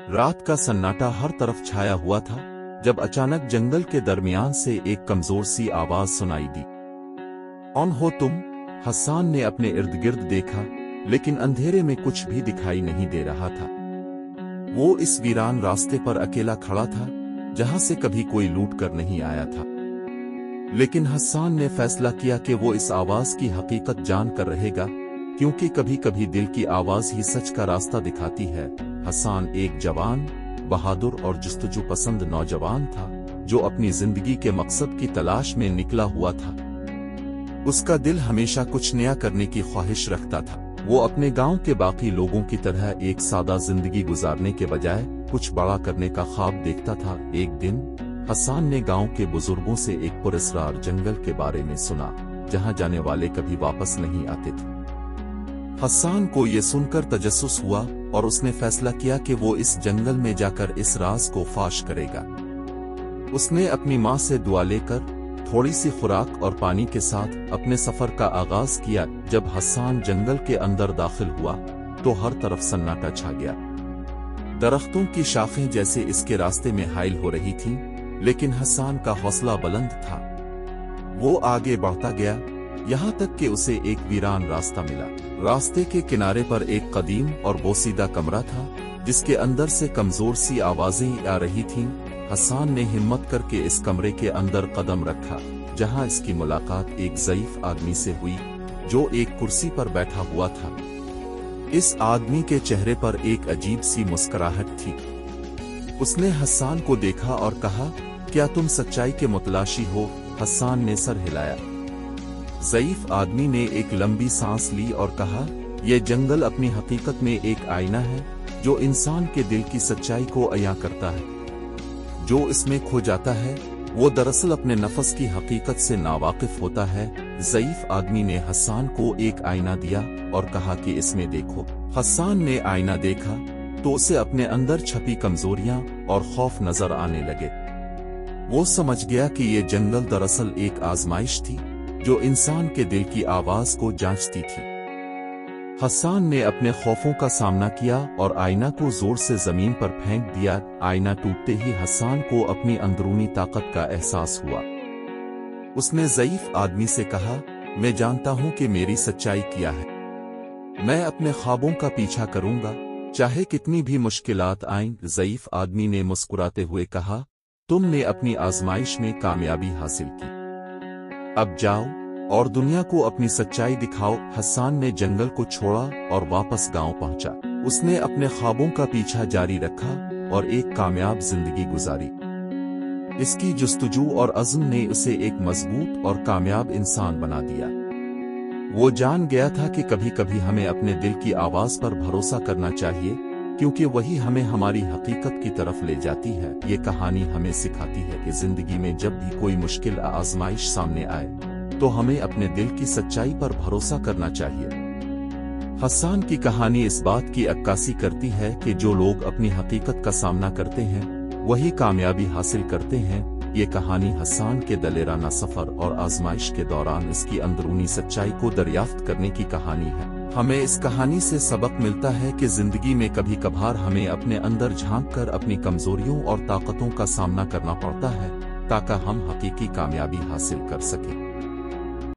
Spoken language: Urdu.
رات کا سناٹا ہر طرف چھایا ہوا تھا جب اچانک جنگل کے درمیان سے ایک کمزور سی آواز سنائی دی۔ کون ہو تم؟ حسان نے اپنے ارد گرد دیکھا، لیکن اندھیرے میں کچھ بھی دکھائی نہیں دے رہا تھا۔ وہ اس ویران راستے پر اکیلا کھڑا تھا جہاں سے کبھی کوئی لوٹ کر نہیں آیا تھا۔ لیکن حسان نے فیصلہ کیا کہ وہ اس آواز کی حقیقت جان کر رہے گا، کیونکہ کبھی کبھی دل کی آواز ہی سچ کا راستہ دکھاتی ہے۔ حسان ایک جوان، بہادر اور جستجو پسند نوجوان تھا جو اپنی زندگی کے مقصد کی تلاش میں نکلا ہوا تھا۔ اس کا دل ہمیشہ کچھ نیا کرنے کی خواہش رکھتا تھا۔ وہ اپنے گاؤں کے باقی لوگوں کی طرح ایک سادہ زندگی گزارنے کے بجائے کچھ بڑا کرنے کا خواب دیکھتا تھا۔ ایک دن حسان نے گاؤں کے بزرگوں سے ایک پراسرار جنگل کے بارے میں سنا جہاں جانے والے کبھی واپس نہیں آتے تھے۔ حسان کو یہ سن کر تجسس ہوا اور اس نے فیصلہ کیا کہ وہ اس جنگل میں جا کر اس راز کو فاش کرے گا۔ اس نے اپنی ماں سے دعا لے کر تھوڑی سی خوراک اور پانی کے ساتھ اپنے سفر کا آغاز کیا۔ جب حسان جنگل کے اندر داخل ہوا تو ہر طرف سناٹا چھا گیا۔ درختوں کی شاخیں جیسے اس کے راستے میں حائل ہو رہی تھیں، لیکن حسان کا حوصلہ بلند تھا۔ وہ آگے بڑھتا گیا یہاں تک کہ اسے ایک ویران راستہ ملا۔ راستے کے کنارے پر ایک قدیم اور بوسیدہ کمرہ تھا جس کے اندر سے کمزور سی آوازیں آ رہی تھیں۔ حسان نے ہمت کر کے اس کمرے کے اندر قدم رکھا، جہاں اس کی ملاقات ایک ضعیف آدمی سے ہوئی جو ایک کرسی پر بیٹھا ہوا تھا۔ اس آدمی کے چہرے پر ایک عجیب سی مسکراہٹ تھی۔ اس نے حسان کو دیکھا اور کہا، کیا تم سچائی کے متلاشی ہو؟ حسان نے سر ہلایا۔ ضعیف آدمی نے ایک لمبی سانس لی اور کہا، یہ جنگل اپنی حقیقت میں ایک آئینہ ہے جو انسان کے دل کی سچائی کو عیاں کرتا ہے۔ جو اس میں کھو جاتا ہے وہ دراصل اپنے نفس کی حقیقت سے ناواقف ہوتا ہے۔ ضعیف آدمی نے حسان کو ایک آئینہ دیا اور کہا کہ اس میں دیکھو۔ حسان نے آئینہ دیکھا تو اسے اپنے اندر چھپی کمزوریاں اور خوف نظر آنے لگے۔ وہ سمجھ گیا کہ یہ جنگل دراصل ایک آزمائش تھی جو انسان کے دل کی آواز کو جانچتی تھی۔ حسان نے اپنے خوفوں کا سامنا کیا اور آئینہ کو زور سے زمین پر پھینک دیا۔ آئینہ ٹوٹتے ہی حسان کو اپنی اندرونی طاقت کا احساس ہوا۔ اس نے ضعیف آدمی سے کہا، میں جانتا ہوں کہ میری سچائی کیا ہے۔ میں اپنے خوابوں کا پیچھا کروں گا، چاہے کتنی بھی مشکلات آئیں۔ ضعیف آدمی نے مسکراتے ہوئے کہا، تم نے اپنی آزمائش میں کامیابی حاصل کی، اب جاؤ اور دنیا کو اپنی سچائی دکھاؤ۔ حسان نے جنگل کو چھوڑا اور واپس گاؤں پہنچا۔ اس نے اپنے خوابوں کا پیچھا جاری رکھا اور ایک کامیاب زندگی گزاری۔ اس کی جستجو اور عزم نے اسے ایک مضبوط اور کامیاب انسان بنا دیا۔ وہ جان گیا تھا کہ کبھی کبھی ہمیں اپنے دل کی آواز پر بھروسہ کرنا چاہیے، کیونکہ وہی ہمیں ہماری حقیقت کی طرف لے جاتی ہے۔ یہ کہانی ہمیں سکھاتی ہے کہ زندگی میں جب بھی کوئی مشکل آزمائش سامنے آئے تو ہمیں اپنے دل کی سچائی پر بھروسہ کرنا چاہیے۔ حسان کی کہانی اس بات کی عکاسی کرتی ہے کہ جو لوگ اپنی حقیقت کا سامنا کرتے ہیں وہی کامیابی حاصل کرتے ہیں۔ یہ کہانی حسان کے دلیرانہ سفر اور آزمائش کے دوران اس کی اندرونی سچائی کو دریافت کرنے کی کہانی ہے۔ ہمیں اس کہانی سے سبق ملتا ہے کہ زندگی میں کبھی کبھار ہمیں اپنے اندر جھانک کر اپنی کمزوریوں اور طاقتوں کا سامنا کرنا پڑتا ہے تاکہ ہم حقیقی کامیابی حاصل کر سکیں۔